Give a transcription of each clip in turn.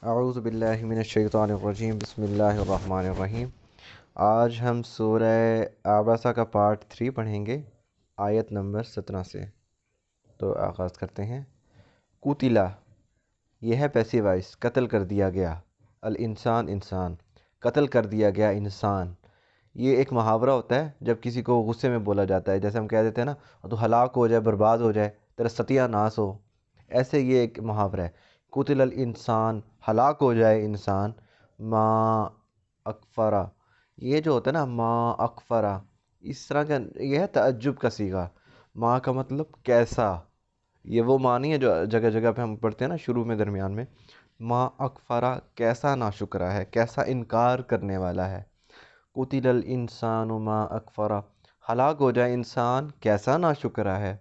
اعوذ باللہ من الشیطان الرجیم، بسم اللہ الرحمن الرحیم۔ آج ہم سورہ عبسہ کا پارٹ 3 پڑھیں گے، آیت نمبر 17 سے۔ تو آغاز کرتے ہیں۔ قتلہ، یہ ہے پیسیو وائس، قتل کر دیا گیا، الانسان انسان، قتل کر دیا گیا انسان۔ یہ ایک محاورہ ہوتا ہے جب کسی کو غصے میں بولا جاتا ہے، جیسے ہم کہہ دیتے ہیں نا تو ہلاک ہو جائے، برباد ہو جائے، تیرا ستیہ ناس ہو، ایسے یہ ایک محاورہ ہے۔ قتل الانسان، ہلاک ہو جائے انسان، ما اکفرا، یہ جو ہوتا ہے نا ما اکفرا، اس طرح کا یہ ہے تعجب کا صیغہ۔ ما کا مطلب کیسا، یہ وہ معنی ہے جو جگہ جگہ پہ ہم پڑھتے ہیں نا شروع میں درمیان میں۔ ما اکفرا، کیسا ناشکرا ہے، کیسا انکار کرنے والا ہے۔ قتل الانسان ما اکفرا، ہلاک ہو جائے انسان کیسا ناشکرا ہے۔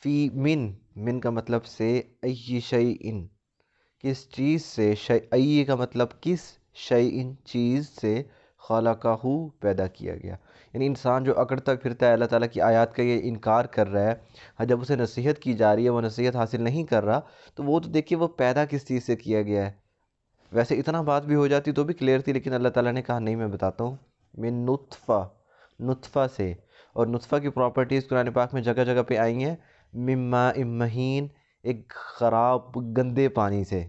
فی من کا مطلب سے، ای شیئن، کس چیز سے، ای کا مطلب کس، شیئن چیز سے، خلقہ پیدا کیا گیا۔ یعنی انسان جو اکڑتا پھرتا ہے اللہ تعالیٰ کی آیات کا، یہ انکار کر رہا ہے، جب اسے نصیحت کی جا رہی ہے وہ نصیحت حاصل نہیں کر رہا، تو وہ تو دیکھیے وہ پیدا کس چیز سے کیا گیا ہے۔ ویسے اتنا بات بھی ہو جاتی تو بھی کلیئر تھی، لیکن اللہ تعالیٰ نے کہا نہیں، میں بتاتا ہوں۔ من نطفہ، نطفہ سے، اور نطفہ کی پراپرٹیز قرآن پاک میں جگہ جگہ پہ آئی ہیں۔ من ماء مہین، ایک خراب گندے پانی سے۔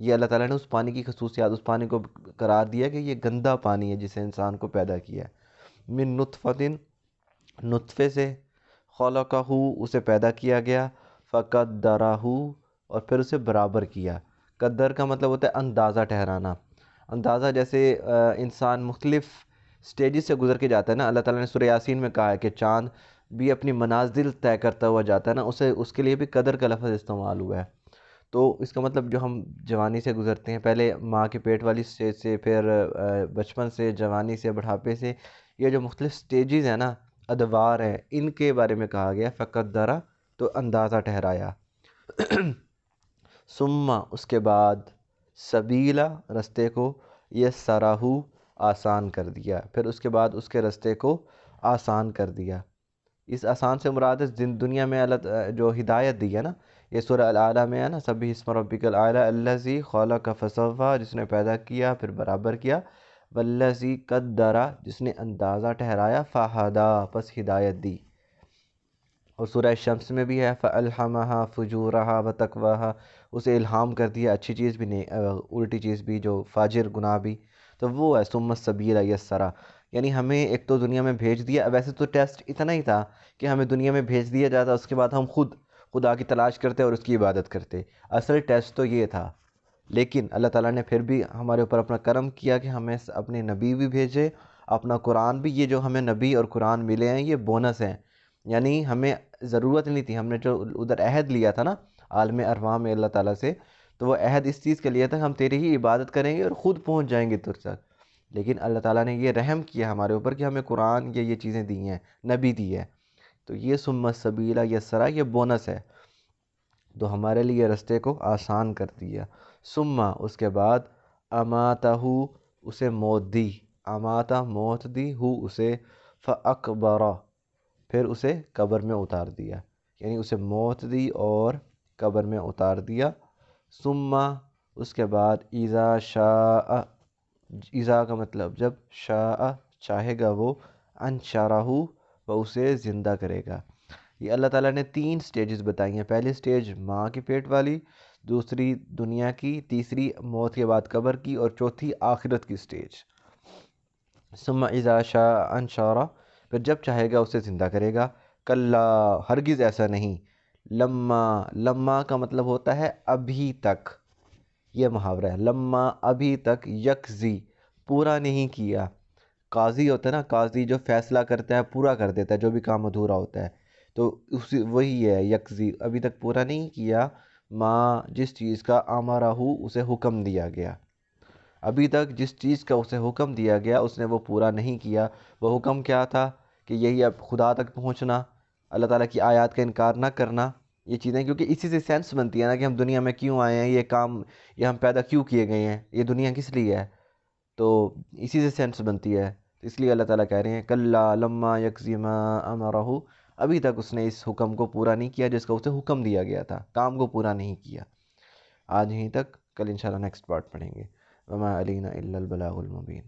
یہ اللہ تعالیٰ نے اس پانی کی خصوصیات، اس پانی کو قرار دیا کہ یہ گندا پانی ہے جسے انسان کو پیدا کیا ہے۔ من نطفۃ، نطفے سے، خلقہ، اسے پیدا کیا گیا، فقدرہ، اور پھر اسے برابر کیا۔ قدر کا مطلب ہوتا ہے اندازہ ٹھہرانا۔ اندازہ جیسے انسان مختلف سٹیجز سے گزر کے جاتا ہے نا، اللہ تعالیٰ نے سورہ یاسین میں کہا ہے کہ چاند بھی اپنی منازل طے کرتا ہوا جاتا ہے نا، اس کے لیے بھی قدر کا لفظ استعمال ہوا ہے۔ تو اس کا مطلب جو ہم جوانی سے گزرتے ہیں، پہلے ماں کے پیٹ والی سٹیج سے، پھر بچپن سے، جوانی سے، بڑھاپے سے، یہ جو مختلف سٹیجز ہیں نا، ادوار ہیں، ان کے بارے میں کہا گیا فقدرہ، تو اندازہ ٹھہرایا۔ ثم، اس کے بعد، سبیلا، رستے کو، یسرہ، آسان کر دیا، پھر اس کے بعد اس کے رستے کو آسان کر دیا۔ اس آسان سے مراد ہے دنیا میں اللہ جو ہدایت دی ہے نا، یہ سورہ الاعلیٰ میں ہے نا، سبح اسم ربک الاعلیٰ الذی خلق فسوی، جس نے پیدا کیا پھر برابر کیا، والذی قدر، جس نے اندازہ ٹھہرایا، فہدی، پس ہدایت دی۔ اور سورہ شمس میں بھی ہے فَأَلْحَمَهَا فُجُورَهَا وَتَقْوَاهَا، اسے الہام کر دیا اچھی چیز بھی نہیں، الٹی چیز بھی، جو فاجر گناہ بھی، تو وہ ہے ثم السبیل یسرا۔ یعنی ہمیں ایک تو دنیا میں بھیج دیا، ویسے تو ٹیسٹ اتنا ہی تھا کہ ہمیں دنیا میں بھیج دیا جاتا، اس کے بعد ہم خود خدا کی تلاش کرتے اور اس کی عبادت کرتے، اصل ٹیسٹ تو یہ تھا۔ لیکن اللہ تعالیٰ نے پھر بھی ہمارے اوپر اپنا کرم کیا کہ ہمیں اپنے نبی بھی بھیجے، اپنا قرآن بھی، یہ جو ہمیں نبی اور قرآن ملے ہیں یہ بونس ہیں، یعنی ہمیں ضرورت نہیں تھی، ہم نے جو ادھر عہد لیا تھا نا عالم ارواح میں اللہ تعالیٰ سے، تو وہ عہد اس چیز کے لیا تھا کہ ہم تیری ہی عبادت کریں گے اور خود پہنچ جائیں گے تجھ تک۔ لیکن اللہ تعالیٰ نے یہ رحم کیا ہمارے اوپر کہ ہمیں قرآن یہ چیزیں دی ہیں، نبی دی ہے، تو یہ ثم السبیل یسرا، یہ بونس ہے، تو ہمارے لیے رستے کو آسان کر دیا۔ ثم، اس کے بعد، اماتہ، اسے موت دی، اماتہ موت دی، اسے، فاکبرہ، پھر اسے قبر میں اتار دیا، یعنی اسے موت دی اور قبر میں اتار دیا۔ ثم، اس کے بعد، اذا شاء، اذا کا مطلب جب، شاء چاہے گا وہ، انشرہ، وہ اسے زندہ کرے گا۔ یہ اللہ تعالیٰ نے 3 سٹیجز بتائی ہیں، پہلی سٹیج ماں کی پیٹ والی، دوسری دنیا کی، تیسری موت کے بعد قبر کی، اور چوتھی آخرت کی سٹیج۔ ثم اذا شاء انشرہ، پھر جب چاہے گا اسے زندہ کرے گا۔ کلا، ہرگز ایسا نہیں۔ لما کا مطلب ہوتا ہے ابھی تک، یہ محاورہ ہے، لما ابھی تک، یکزی پورا نہیں کیا۔ قاضی ہوتا ہے نا، قاضی جو فیصلہ کرتا ہے پورا کر دیتا ہے جو بھی کام ادھورا ہوتا ہے، تو وہی ہے یکزی، ابھی تک پورا نہیں کیا، ماں جس چیز کا، امرہ، اسے حکم دیا گیا، ابھی تک جس چیز کا اسے حکم دیا گیا اس نے وہ پورا نہیں کیا۔ وہ حکم کیا تھا کہ یہی اب خدا تک پہنچنا، اللہ تعالیٰ کی آیات کا انکار نہ کرنا، یہ چیزیں، کیونکہ اسی سے سینس بنتی ہے نا کہ ہم دنیا میں کیوں آئے ہیں، یہ کام، یہ ہم پیدا کیوں کیے گئے ہیں، یہ دنیا کس لیے ہے، تو اسی سے سینس بنتی ہے، اس لیے اللہ تعالیٰ کہہ رہے ہیں کلا لما یکزی ما امرہ، ابھی تک اس نے اس حکم کو پورا نہیں کیا جس کا اسے حکم دیا گیا تھا، کام کو پورا نہیں کیا، آج یہیں تک کل انشاءاللہ نیکسٹ پارٹ پڑھیں گے. وما علینا الا البلاغ المبین.